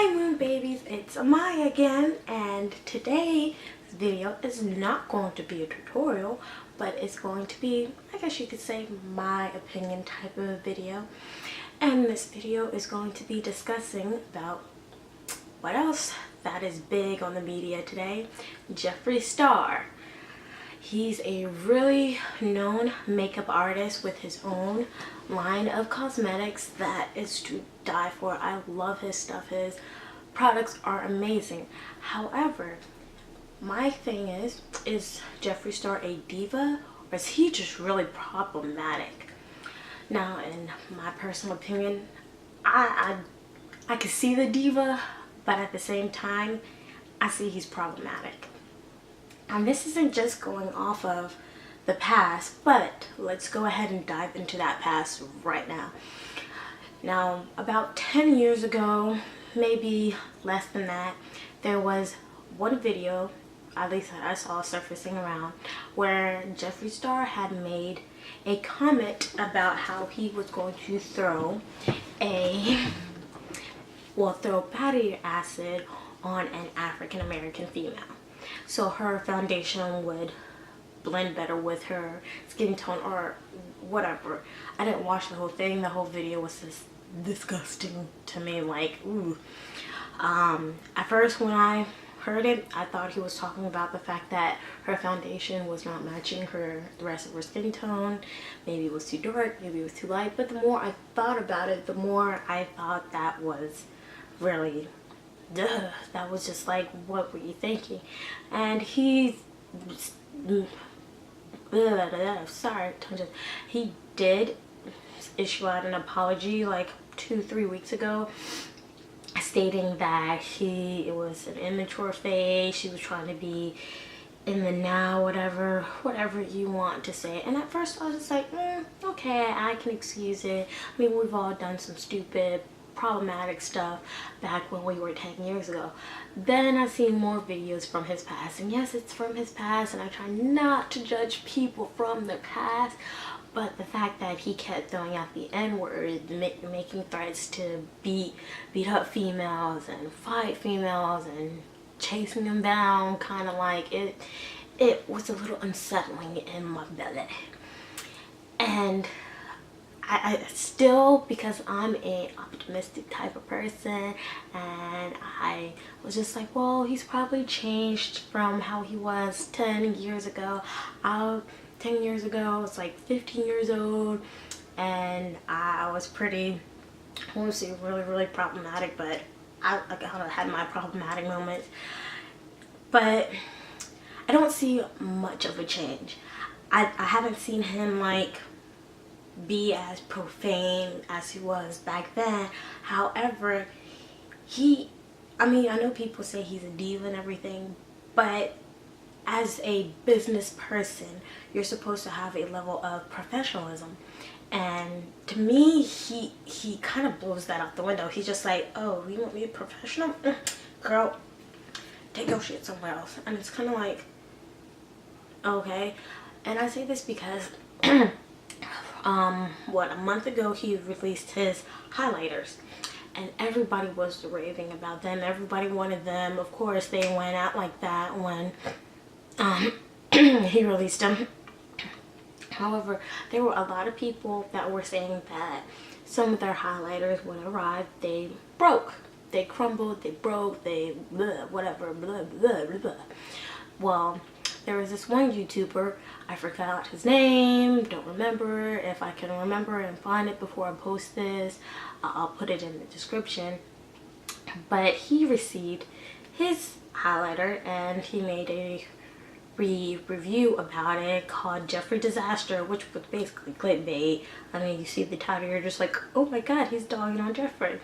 Hi Moon Babies, it's Amaya again, and today's video is not going to be a tutorial, but it's going to be, I guess you could say, my opinion type of a video. And this video is going to be discussing about what else that is big on the media today. Jeffree Starr. He's a really known makeup artist with his own line of cosmetics that is to die for. I love his stuff. His products are amazing. However, my thing is Jeffree Starr a diva, or is he just really problematic? Now, in my personal opinion, I can see the diva, but at the same time, I see he's problematic. And this isn't just going off of the past, but let's go ahead and dive into that past right now. Now, about 10 years ago, maybe less than that, there was one video, at least that I saw surfacing around, where Jeffree Starr had made a comment about how he was going to throw battery acid on an African American female, so her foundation would blend better with her skin tone or whatever. I didn't watch the whole thing. The whole video was just disgusting to me, like, ooh. At first when I heard it, I thought he was talking about the fact that her foundation was not matching the rest of her skin tone. Maybe it was too dark, maybe it was too light, but the more I thought about it, the more I thought that was really that was just like, what were you thinking? And he did issue out an apology like 2-3 weeks ago, stating that it was an immature phase. She was trying to be in the now, whatever you want to say. And at first I was just like, okay, I can excuse it. I mean, we've all done some stupid, problematic stuff back when we were 10 years ago. Then I see more videos from his past, and yes, it's from his past, and I try not to judge people from their past, but the fact that he kept throwing out the N-word, making threats to beat up females and fight females and chasing them down, kind of like it was a little unsettling in my belly. And I still, because I'm an optimistic type of person, and I was just like, well, he's probably changed from how he was 10 years ago. 10 years ago, I was like 15 years old, and I was pretty, I won't say really problematic, but I kind of had my problematic moments. But I don't see much of a change. I haven't seen him like be as profane as he was back then. However, I mean, I know people say he's a diva and everything, but as a business person, you're supposed to have a level of professionalism. And to me, he kind of blows that out the window. He's just like, oh, you want me to be professional? Girl, take your shit somewhere else. And it's kind of like, okay. And I say this because a month ago he released his highlighters, and everybody was raving about them. Everybody wanted them. Of course, they went out like that when he released them. However, there were a lot of people that were saying that some of their highlighters, when arrived, they broke, they crumbled, they broke, they whatever, blah blah blah. Well, there was this one YouTuber, I forgot his name, don't remember. If I can remember and find it before I post this, I'll put it in the description. But he received his highlighter and he made a review about it called Jeffree Disaster, which was basically clickbait. I mean, you see the title, you're just like, oh my god, he's dogging on Jeffree.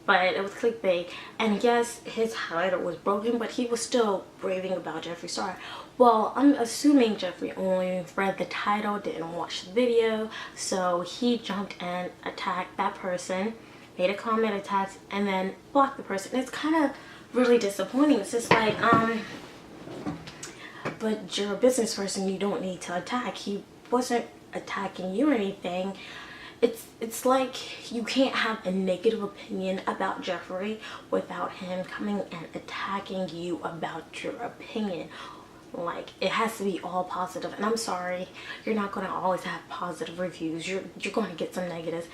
But it was clickbait. And yes, his highlighter was broken, but he was still raving about Jeffree Starr. Well, I'm assuming Jeffree only read the title, didn't watch the video, so he jumped and attacked that person, made a comment, attacked, and then blocked the person. It's kind of really disappointing. It's just like, but you're a business person, you don't need to attack. He wasn't attacking you or anything. it's like you can't have a negative opinion about Jeffree without him coming and attacking you about your opinion. Like, it has to be all positive. And I'm sorry, you're not going to always have positive reviews. You're going to get some negatives.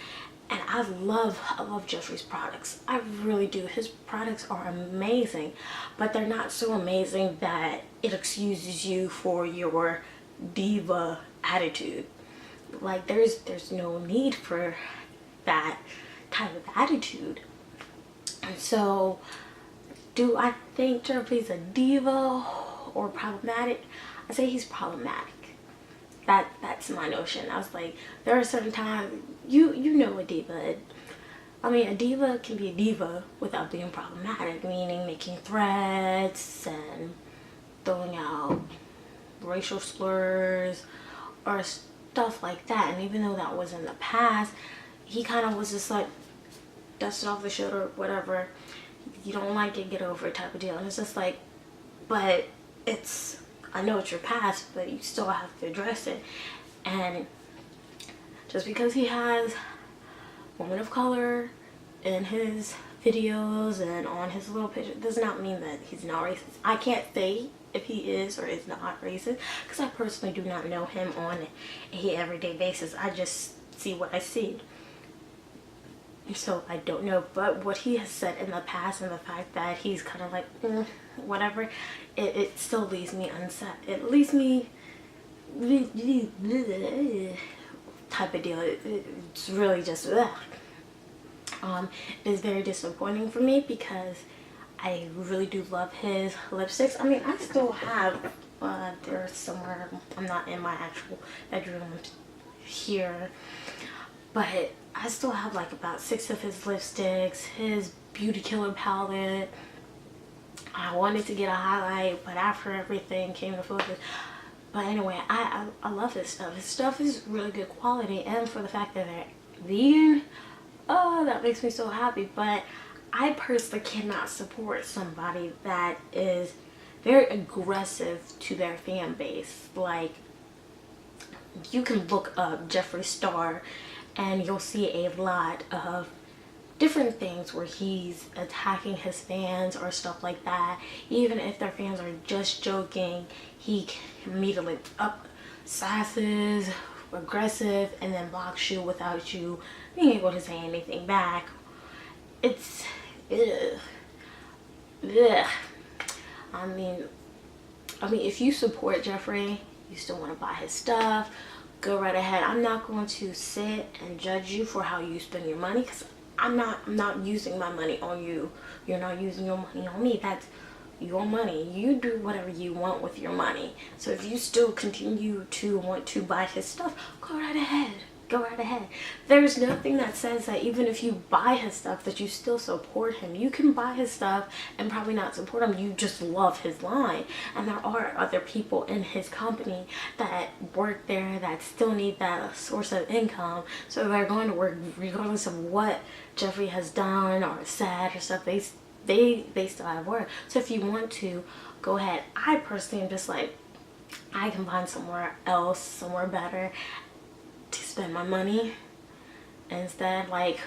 And I love Jeffree's products. I really do. His products are amazing, but they're not so amazing that it excuses you for your diva attitude. Like, there's no need for that type of attitude. And so, do I think Jeffree's a diva or problematic? I say he's problematic. That's my notion. I was like, there are certain times, you know a diva. I mean, a diva can be a diva without being problematic, meaning making threats and throwing out racial slurs or stuff like that. And even though that was in the past, he kind of was just like, dust it off the shoulder, whatever. You don't like it, get over it type of deal. And it's just like, but it's, I know it's your past, but you still have to address it. And just because he has women of color in his videos and on his little picture does not mean that he's not racist. I can't say if he is or is not racist, because I personally do not know him on a everyday basis. I just see what I see. So I don't know, but what he has said in the past and the fact that he's kind of like, whatever, it still leaves me unset. It leaves me type of deal. It's really just it is very disappointing for me, because I really do love his lipsticks. I mean, I still have, they're somewhere, I'm not in my actual bedroom here, but I still have like about 6 of his lipsticks, his Beauty Killer palette. I wanted to get a highlight, but after everything came to focus. But anyway, I love his stuff. His stuff is really good quality, and for the fact that they're vegan, oh, that makes me so happy. But I personally cannot support somebody that is very aggressive to their fan base. Like, you can look up Jeffree Starr and you'll see a lot of different things where he's attacking his fans or stuff like that. Even if their fans are just joking, he immediately up sasses, aggressive, and then blocks you without you being able to say anything back. It's ugh. Ugh. I mean, if you support Jeffree, you still want to buy his stuff, go right ahead. I'm not going to sit and judge you for how you spend your money, because I'm not using my money on you. You're not using your money on me. That's your money. You do whatever you want with your money. So if you still continue to want to buy his stuff, go right ahead. Go right ahead. There's nothing that says that even if you buy his stuff that you still support him. You can buy his stuff and probably not support him. You just love his line. And there are other people in his company that work there that still need that source of income. So they're going to work regardless of what Jeffree has done or said or stuff. They still have work. So if you want to, go ahead. I personally am just like, I can find somewhere else, somewhere better to spend my money. Instead, like,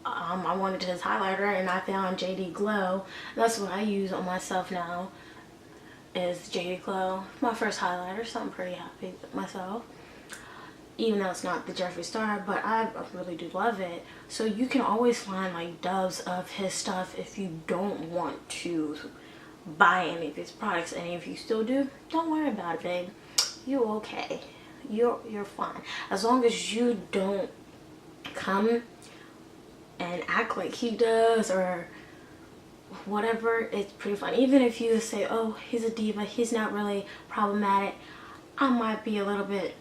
I wanted his highlighter and I found JD Glow. That's what I use on myself now, is JD Glow. My first highlighter, so I'm pretty happy with myself. Even though it's not the Jeffree Starr, but I really do love it. So you can always find like doves of his stuff if you don't want to buy any of his products. And if you still do, don't worry about it, babe. You're okay. You're fine. As long as you don't come and act like he does or whatever, it's pretty fun. Even if you say, oh, he's a diva, he's not really problematic, I might be a little bit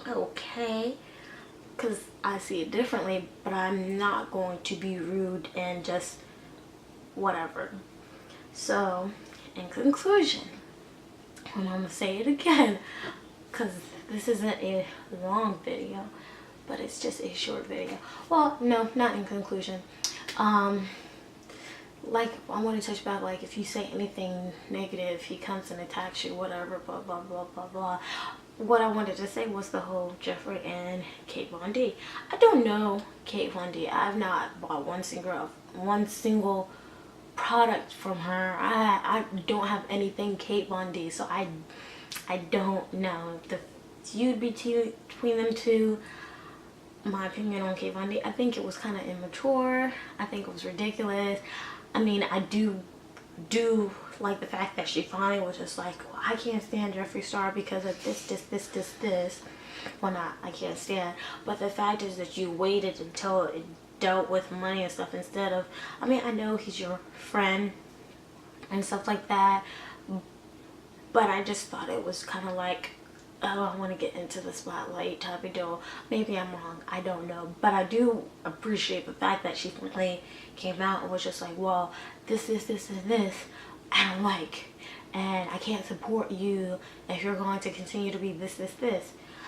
okay, because I see it differently, but I'm not going to be rude and just whatever. So in conclusion, and I'm gonna say it again, because this isn't a long video, but it's just a short video. Well, no, not in conclusion. Like, I want to touch back, like, if you say anything negative, he comes and attacks you, whatever, blah, blah, blah, blah, blah. what I wanted to say was the whole Jeffree and Kate Von D. I don't know Kate Von D. I've not bought one single product from her. I don't have anything Kate Von D, so I don't know the feud between them two. My opinion on Kate Von D, I think it was kind of immature. I think it was ridiculous. I mean, I do like the fact that she finally was just like, well, I can't stand Jeffree Starr because of this. Well, not I can't stand, but the fact is that you waited until it dealt with money and stuff instead of, I mean, I know he's your friend and stuff like that, but I just thought it was kind of like, oh, I want to get into the spotlight type of deal. Maybe I'm wrong, I don't know, but I do appreciate the fact that she finally came out and was just like, well, this and this I don't like, and I can't support you if you're going to continue to be this.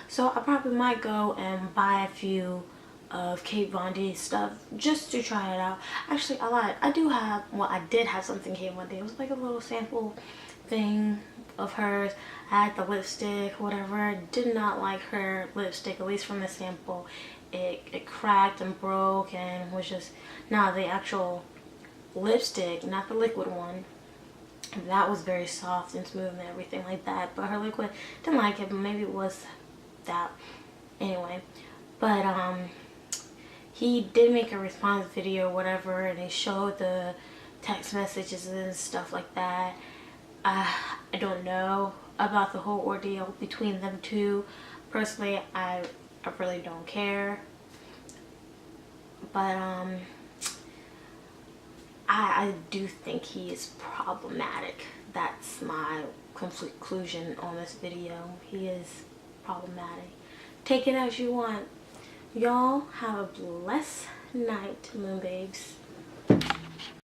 So I probably might go and buy a few of Kate Von D's stuff just to try it out. Actually, I lied. I did have something Kate Von D. It was like a little sample thing of hers. I had the lipstick, whatever. Did not like her lipstick, at least from the sample. It cracked and broke and was just, now the actual lipstick, not the liquid one, that was very soft and smooth and everything like that, but her liquid, didn't like it, but maybe it was that anyway. But he did make a response video or whatever, and he showed the text messages and stuff like that. I don't know about the whole ordeal between them two. Personally, I really don't care, but I do think he is problematic. That's my conclusion on this video. He is problematic. Take it as you want. Y'all have a blessed night, moon babes.